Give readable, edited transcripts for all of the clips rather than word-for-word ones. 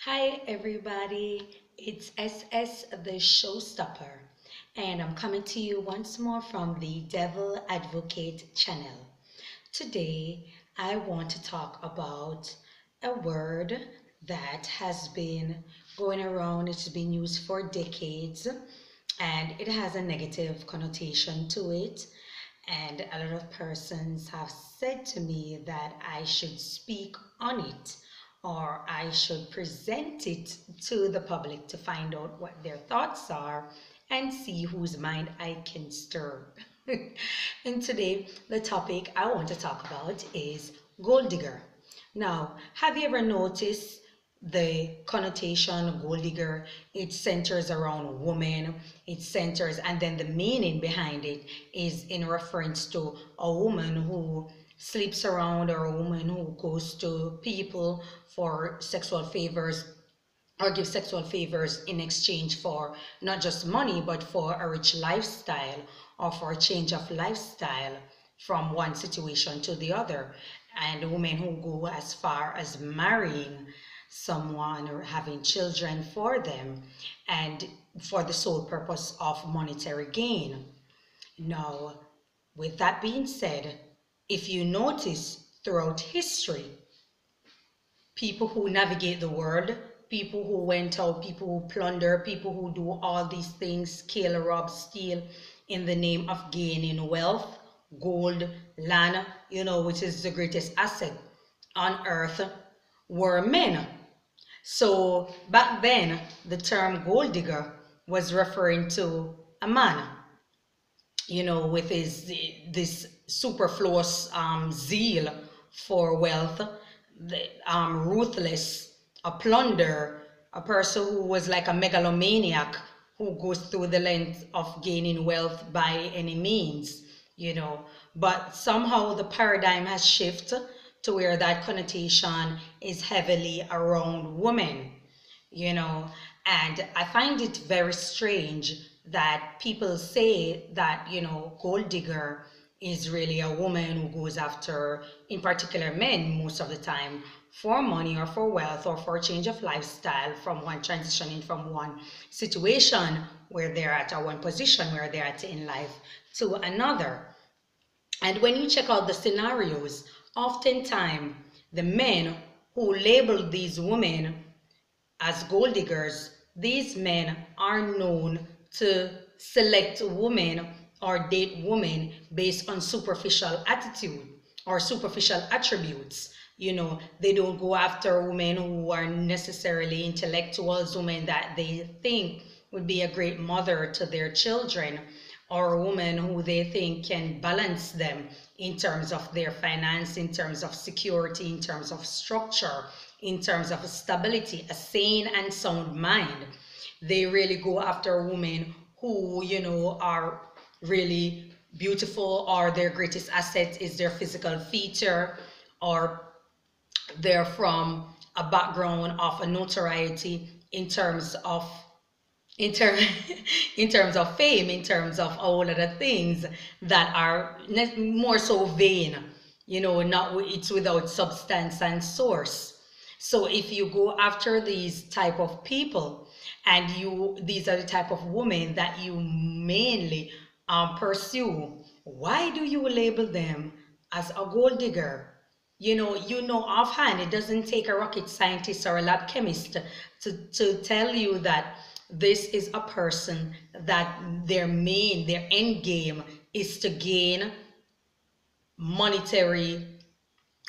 Hi everybody, it's SS the Showstopper, and I'm coming to you once more from the Devil Advocate channel. Today, I want to talk about a word that has been going around, it's been used for decades, and it has a negative connotation to it. And a lot of persons have said to me that I should speak on it or I should present it to the public to find out what their thoughts are and see whose mind I can stir. And today, the topic I want to talk about is gold digger. Now, have you ever noticed the connotation gold digger? It centers around women, it centers, and then the meaning behind it is in reference to a woman who sleeps around or a woman who goes to people for sexual favors or give sexual favors in exchange for not just money but for a rich lifestyle or for a change of lifestyle from one situation to the other, and women who go as far as marrying someone or having children for them and for the sole purpose of monetary gain. Now, with that being said, if you notice throughout history, people who navigate the world, people who went out, people who plunder, people who do all these things, kill, rob, steal in the name of gaining wealth, gold, land, which is the greatest asset on earth, were men. So back then, the term gold digger was referring to a man, with his this superfluous zeal for wealth, ruthless, a plunder, a person who was like a megalomaniac who goes through the length of gaining wealth by any means, you know. But somehow the paradigm has shifted to where that connotation is heavily around women, you know. And I find it very strange that people say that, gold digger is really a woman who goes after, in particular men most of the time, for money or for wealth or for a change of lifestyle from one transitioning from one situation where they're at or one position where they're at in life to another. And when you check out the scenarios, oftentimes the men who label these women as gold diggers, these men are known to select women or date women based on superficial attitude or superficial attributes. They don't go after women who are necessarily intellectuals, women that they think would be a great mother to their children, or a woman who they think can balance them in terms of their finance, in terms of security, in terms of structure, in terms of stability, a sane and sound mind. They really go after women who, are really beautiful, or their greatest asset is their physical feature, or they're from a background of a notoriety in terms of in, ter- in terms of fame, in terms of all other things that are more so vain, not it's without substance and source. So if you go after these type of people, and these are the type of women that you mainly pursue, why do you label them as a gold digger? Offhand, it doesn't take a rocket scientist or a lab chemist to tell you that this is a person that their end game is to gain monetary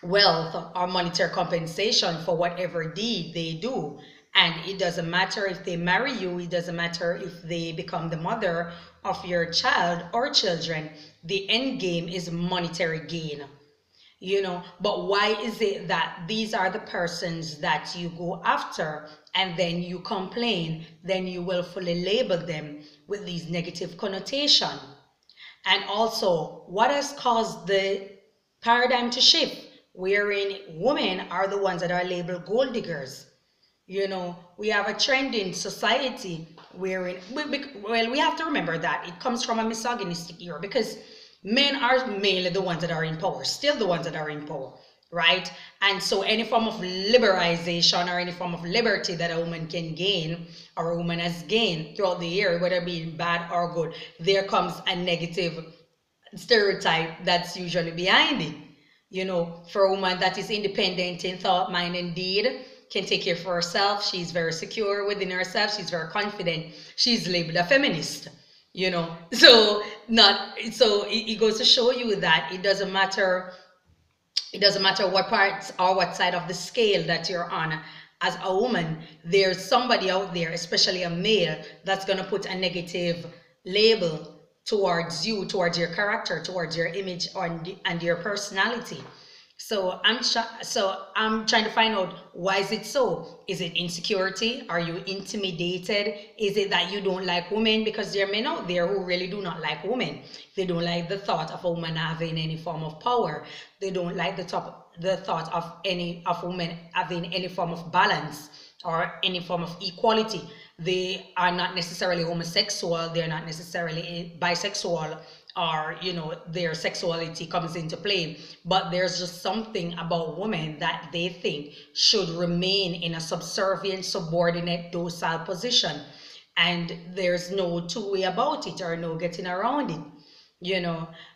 wealth or monetary compensation for whatever deed they do. And it doesn't matter if they marry you, it doesn't matter if they become the mother of your child or children. The end game is monetary gain. But why is it that these are the persons that you go after and then you complain, then you willfully label them with these negative connotation? And also, what has caused the paradigm to shift wherein women are the ones that are labeled gold diggers? We have a trend in society wherein, well, we have to remember that it comes from a misogynistic era, because men are mainly the ones that are in power, still the ones that are in power. right? And so any form of liberalization or any form of liberty that a woman can gain or a woman has gained throughout the year, whether being bad or good, there comes a negative stereotype that's usually behind it. You know, for a woman that is independent in thought, mind, and deed, can take care for herself. She's very secure within herself. She's very confident. She's labeled a feminist. You know, so not so it goes to show you that it doesn't matter what part or what side of the scale that you're on as a woman, there's somebody out there, especially a male, that's going to put a negative label towards you, towards your character, towards your image and your personality. So I'm trying to find out, why is it so? Is it insecurity? Are you intimidated? Is it that you don't like women? Because there are men out there who really do not like women. They don't like the thought of a woman having any form of power. They don't like the thought of women having any form of balance or any form of equality. They are not necessarily homosexual. They're not necessarily bisexual, or their sexuality comes into play, but there's just something about women that they think should remain in a subservient, subordinate, docile position, and there's no two way about it or no getting around it.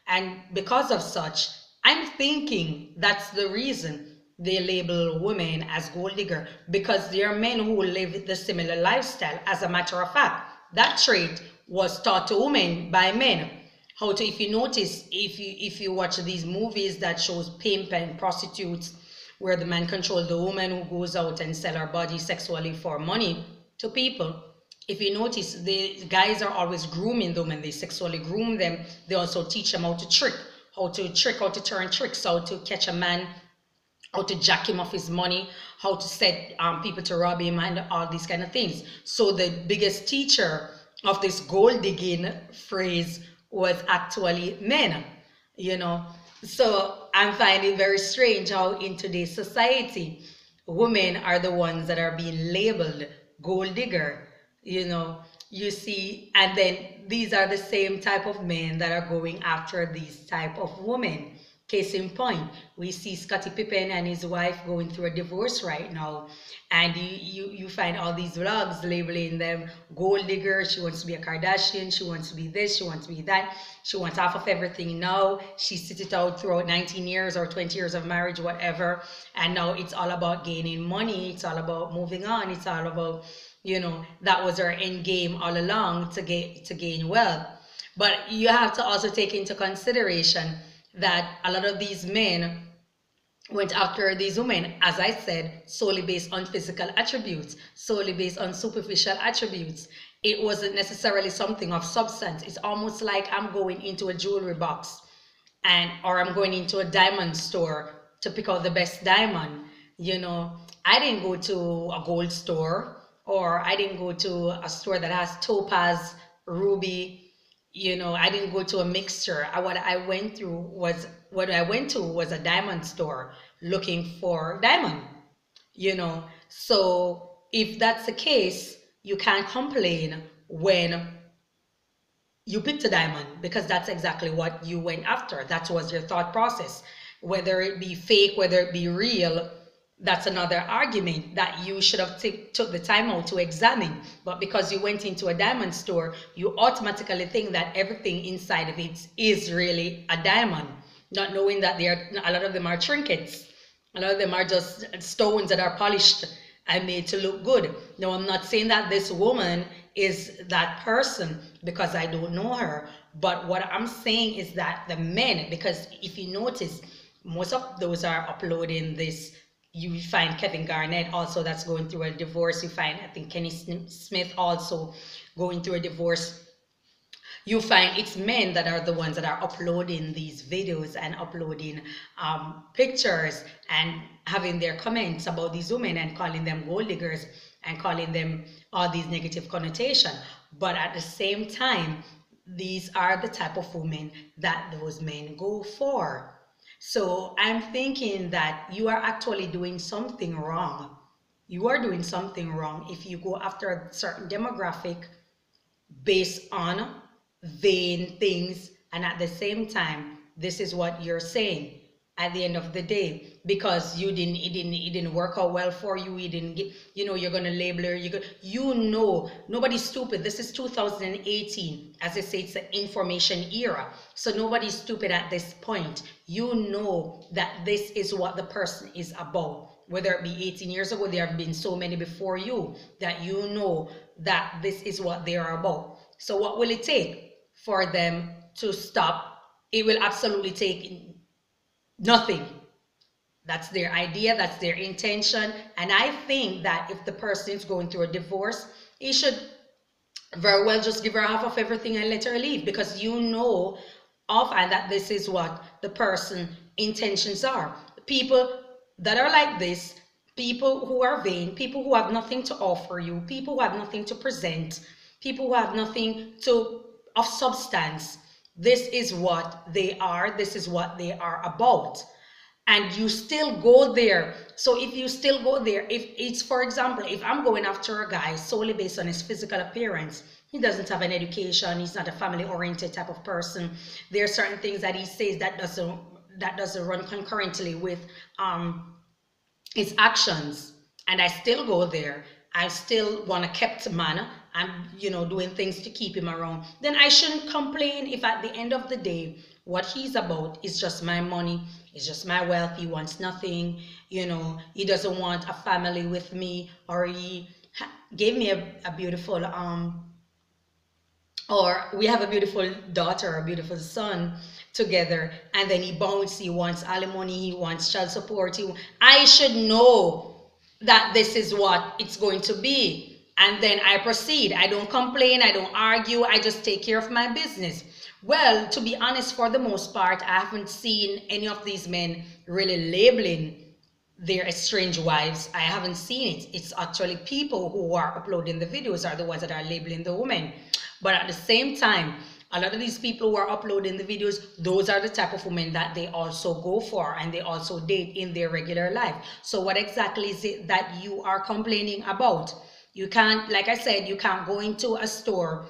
And because of such, I'm thinking that's the reason they label women as gold digger, because there are men who live the similar lifestyle. As a matter of fact, that trait was taught to women by men. How to, if you notice, if you watch these movies that shows pimp and prostitutes, where the man controls the woman who goes out and sell her body sexually for money to people. If you notice, the guys are always grooming them, and they sexually groom them. They also teach them how to turn tricks, how to catch a man, how to jack him off his money, how to set people to rob him, and all these kind of things. So the biggest teacher of this gold digging phrase was actually men, So I'm finding it very strange how in today's society, women are the ones that are being labeled gold digger, you see, and then these are the same type of men that are going after these type of women. Case in point, we see Scottie Pippen and his wife going through a divorce right now, and you find all these vlogs labeling them gold digger. She wants to be a Kardashian, she wants to be this, she wants to be that, she wants half of everything now. She sit it out throughout 19 years or 20 years of marriage, whatever, and now it's all about gaining money, it's all about moving on, it's all about, that was her end game all along, to gain wealth. But you have to also take into consideration that a lot of these men went after these women, as I said, solely based on physical attributes, solely based on superficial attributes. It wasn't necessarily something of substance. It's almost like I'm going into a jewelry box or I'm going into a diamond store to pick out the best diamond. I didn't go to a gold store, or I didn't go to a store that has topaz, ruby. I didn't go to a mixture. What I went to was a diamond store looking for diamond. So if that's the case, you can't complain when you picked a diamond, because that's exactly what you went after. That was your thought process. Whether it be fake, whether it be real, that's another argument that you should have took the time out to examine. But because you went into a diamond store, you automatically think that everything inside of it is really a diamond, not knowing that a lot of them are trinkets. A lot of them are just stones that are polished and made to look good. Now, I'm not saying that this woman is that person, because I don't know her. But what I'm saying is that the men, because if you notice, most of those are uploading this. You find Kevin Garnett also, that's going through a divorce. You find, I think, Kenny Smith also going through a divorce. You find it's men that are the ones that are uploading these videos and uploading pictures and having their comments about these women and calling them gold diggers and calling them all these negative connotations. But at the same time, these are the type of women that those men go for. So I'm thinking that you are actually doing something wrong. You are doing something wrong if you go after a certain demographic based on vain things, and at the same time, this is what you're saying. at the end of the day, because it didn't work out well for you. You didn't get, you're gonna label her. Nobody's stupid. This is 2018. As I say, it's the information era. So nobody's stupid at this point. You know that this is what the person is about. Whether it be 18 years ago, there have been so many before you that you know that this is what they are about. So what will it take for them to stop? It will absolutely take nothing. That's their idea, that's their intention. And I think that if the person is going through a divorce, he should very well just give her half of everything and let her leave, because you know offhand that this is what the person intentions are. People that are like this, people who are vain, people who have nothing to offer you, people who have nothing to present, people who have nothing to of substance, this is what they are, this is what they are about. And you still go there. So if you still go there, if it's, for example, if I'm going after a guy solely based on his physical appearance, he doesn't have an education, he's not a family oriented type of person, there are certain things that he says that doesn't run concurrently with his actions, and I still go there, I still want a kept man, I'm doing things to keep him around, then I shouldn't complain if at the end of the day what he's about is just my money, it's just my wealth. He wants nothing, he doesn't want a family with me, or he gave me a beautiful or we have a beautiful daughter, a beautiful son together, and then he wants alimony, he wants child support. I should know that this is what it's going to be, and then I proceed. I don't complain, I don't argue, I just take care of my business. Well, to be honest, for the most part, I haven't seen any of these men really labeling their estranged wives. I haven't seen it. It's actually people who are uploading the videos are the ones that are labeling the women. But at the same time, a lot of these people who are uploading the videos, those are the type of women that they also go for and they also date in their regular life. So what exactly is it that you are complaining about? You can't, like I said, you can't go into a store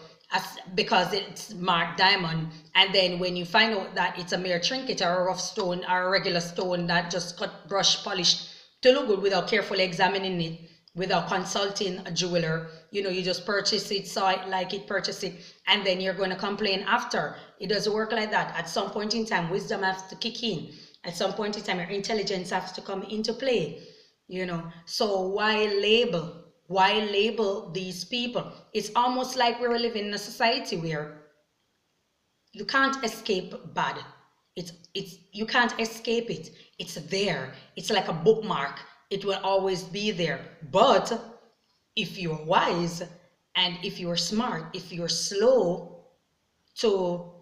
because it's marked diamond, and then when you find out that it's a mere trinket or a rough stone or a regular stone that just cut, brush, polished to look good without carefully examining it, without consulting a jeweler, you just purchase it, saw it, like it, purchase it, and then you're going to complain after. It doesn't work like that. At some point in time, wisdom has to kick in. At some point in time, your intelligence has to come into play, So why label? Why label these people? It's almost like we're living in a society where you can't escape bad. You can't escape it. It's there. It's like a bookmark. It will always be there. But if you're wise and if you're smart, if you're slow to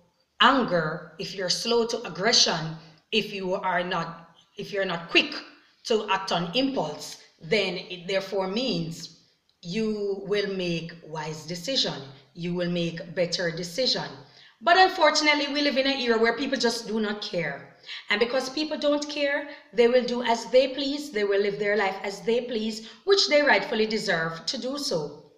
anger, if you're slow to aggression, if you're not quick to act on impulse, then it therefore means you will make wise decision. You will make better decision. But unfortunately, we live in an era where people just do not care. And because people don't care, they will do as they please. They will live their life as they please, which they rightfully deserve to do so.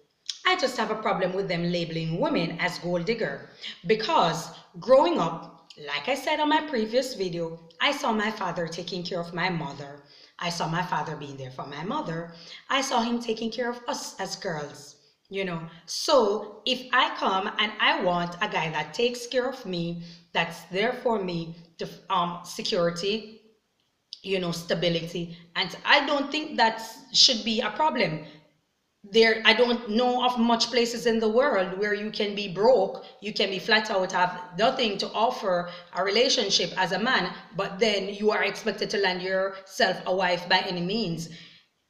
I just have a problem with them labeling women as gold digger, because growing up, like I said on my previous video, I saw my father taking care of my mother. I saw my father being there for my mother. I saw him taking care of us as girls, So if I come and I want a guy that takes care of me, that's there for me, to security, stability, and I don't think that should be a problem. I don't know of much places in the world where you can be broke, you can be flat out, have nothing to offer a relationship as a man, but then you are expected to land yourself a wife by any means.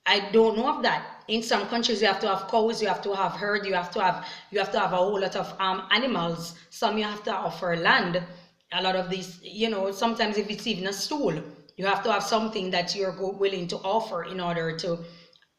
I don't know of that. In some countries, you have to have cows, you have to have herd, you have to have a whole lot of animals. Some you have to offer land. A lot of these, sometimes if it's even a stool, you have to have something that you're willing to offer in order to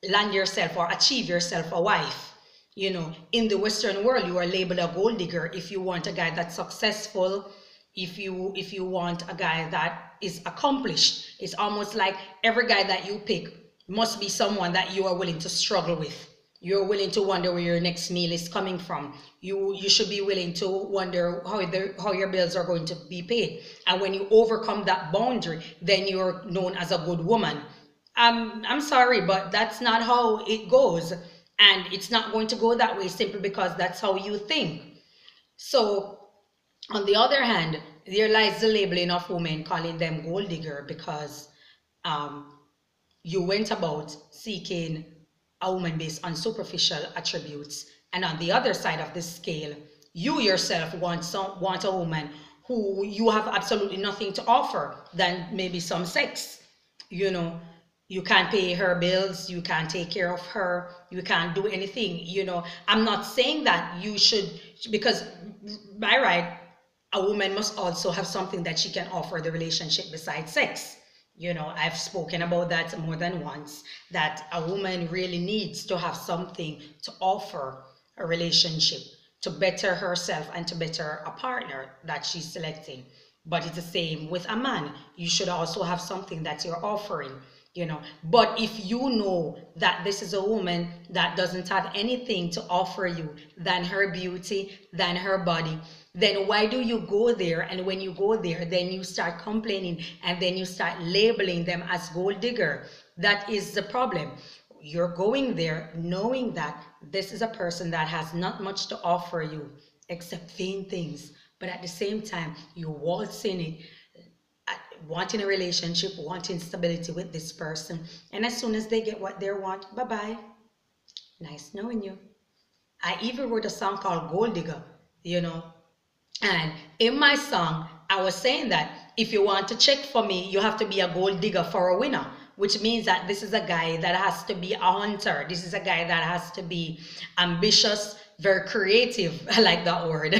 land yourself or achieve yourself a wife. In the Western world, you are labeled a gold digger if you want a guy that's successful, if you want a guy that is accomplished. It's almost like every guy that you pick must be someone that you are willing to struggle with. You're willing to wonder where your next meal is coming from. You should be willing to wonder how your bills are going to be paid. And when you overcome that boundary, then you're known as a good woman. I'm sorry, but that's not how it goes. And it's not going to go that way simply because that's how you think. So, on the other hand, there lies the labeling of women, calling them gold digger because um, you went about seeking a woman based on superficial attributes. And on the other side of the scale, you yourself want a woman who you have absolutely nothing to offer than maybe some sex. You know, you can't pay her bills, you can't take care of her, you can't do anything. I'm not saying that you should, because by right, a woman must also have something that she can offer the relationship besides sex. I've spoken about that more than once, that a woman really needs to have something to offer a relationship to better herself and to better a partner that she's selecting. But it's the same with a man. You should also have something that you're offering. But if you know that this is a woman that doesn't have anything to offer you than her beauty, than her body, then why do you go there? And when you go there, then you start complaining and then you start labeling them as gold digger. That is the problem. You're going there knowing that this is a person that has not much to offer you except vain things. But at the same time, you waltz in it, wanting a relationship, wanting stability with this person. And as soon as they get what they want, bye-bye. Nice knowing you. I even wrote a song called Gold Digger. And in my song, I was saying that if you want to check for me, you have to be a gold digger for a winner, which means that this is a guy that has to be a hunter. This is a guy that has to be ambitious, very creative. I like that word.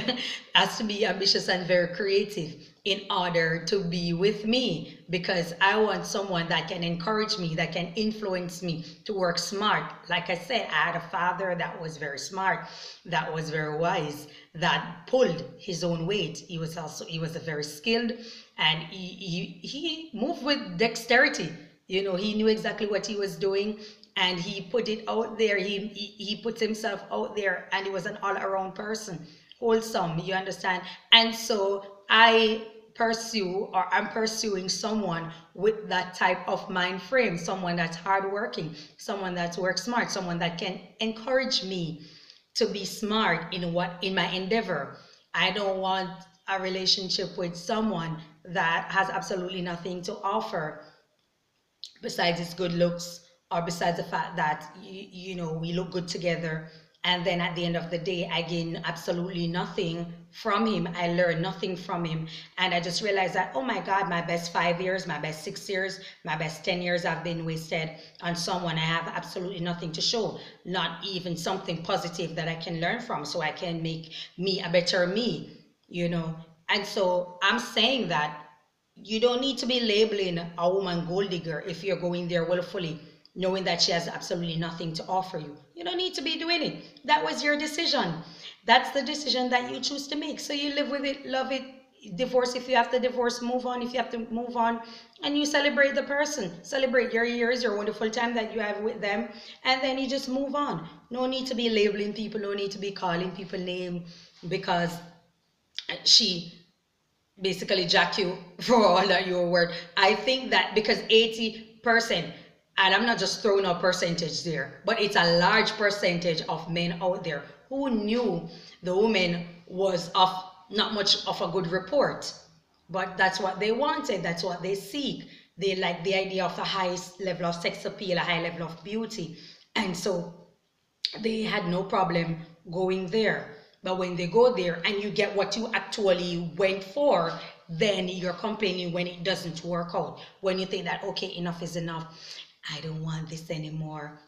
Has to be ambitious and very creative in order to be with me, because I want someone that can encourage me, that can influence me to work smart. Like I said, I had a father that was very smart, that was very wise, that pulled his own weight. He was a very skilled, and he moved with dexterity. He knew exactly what he was doing, and he put it out there. He put himself out there, and he was an all-around person, wholesome, you understand? And so I'm pursuing someone with that type of mind frame, someone that's hardworking, someone that works smart, someone that can encourage me to be smart in my endeavor. I don't want a relationship with someone that has absolutely nothing to offer besides his good looks, or besides the fact that we look good together, and then at the end of the day I gain absolutely nothing from him. I learn nothing from him, and I just realized that, oh my God, my best 5 years, my best 6 years, my best 10 years have been wasted on someone I have absolutely nothing to show, not even something positive that I can learn from, so I can make me a better me. And so I'm saying that you don't need to be labeling a woman gold digger if you're going there willfully, knowing that she has absolutely nothing to offer you. You don't need to be doing it. That was your decision. That's the decision that you choose to make. So you live with it, love it, divorce if you have to divorce, move on if you have to move on, and you celebrate the person. Celebrate your years, your wonderful time that you have with them, and then you just move on. No need to be labeling people, no need to be calling people names because she basically jack you for all that your word. I think that because 80%, and I'm not just throwing a percentage there, but it's a large percentage of men out there who knew the woman was of not much of a good report, but that's what they wanted, that's what they seek. They like the idea of a high level of sex appeal, a high level of beauty, and so they had no problem going there. But when they go there and you get what you actually went for, then you're complaining when it doesn't work out. When you think that, okay, enough is enough, I don't want this anymore.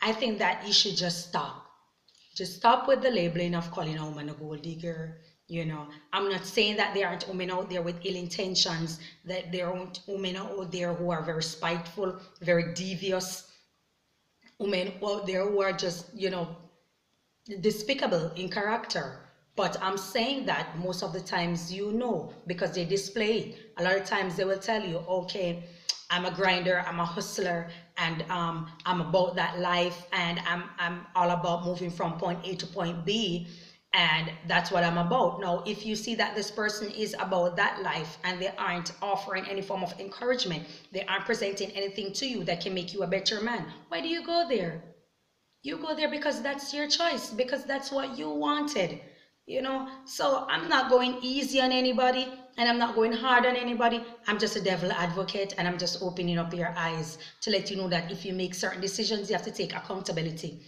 I think that you should just stop. Just stop with the labeling of calling a woman a gold digger. I'm not saying that there aren't women out there with ill intentions, that there aren't women out there who are very spiteful, very devious, women out there who are just, despicable in character. But I'm saying that most of the times, because they display it. A lot of times they will tell you, okay, I'm a grinder, I'm a hustler, and I'm about that life, and I'm all about moving from point A to point B, and that's what I'm about. Now, if you see that this person is about that life and they aren't offering any form of encouragement, they aren't presenting anything to you that can make you a better man, why do you go there? You go there because that's your choice, because that's what you wanted, you know. So I'm not going easy on anybody and I'm not going hard on anybody. I'm just a devil advocate, and I'm just opening up your eyes to let you know that if you make certain decisions, you have to take accountability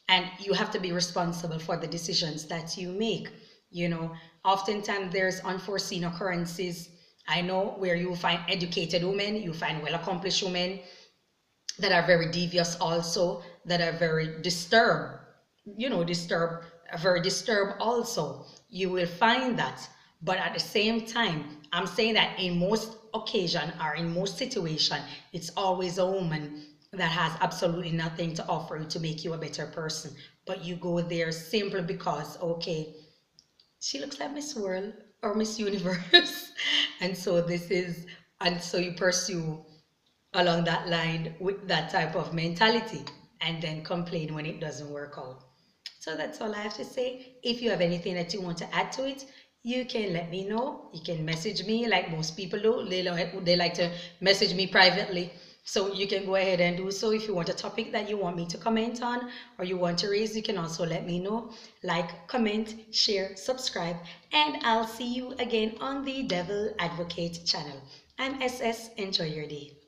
and you have to be responsible for the decisions that you make, you know. Oftentimes there's unforeseen occurrences. I know where you find educated women, you find well accomplished women that are very devious also, that are very disturbed, very disturbed also. You will find that. But at the same time, I'm saying that in most occasion or in most situation, it's always a woman that has absolutely nothing to offer you to make you a better person. But you go there simply because, okay, she looks like Miss World or Miss Universe. and so this is, and so you pursue along that line with that type of mentality and then complain when it doesn't work out. So that's all I have to say. If you have anything that you want to add to it, you can let me know. You can message me like most people do. They like to message me privately. So you can go ahead and do so. If you want a topic that you want me to comment on or you want to raise, you can also let me know. Like, comment, share, subscribe, and I'll see you again on the Devil Advocate channel. I'm SS. Enjoy your day.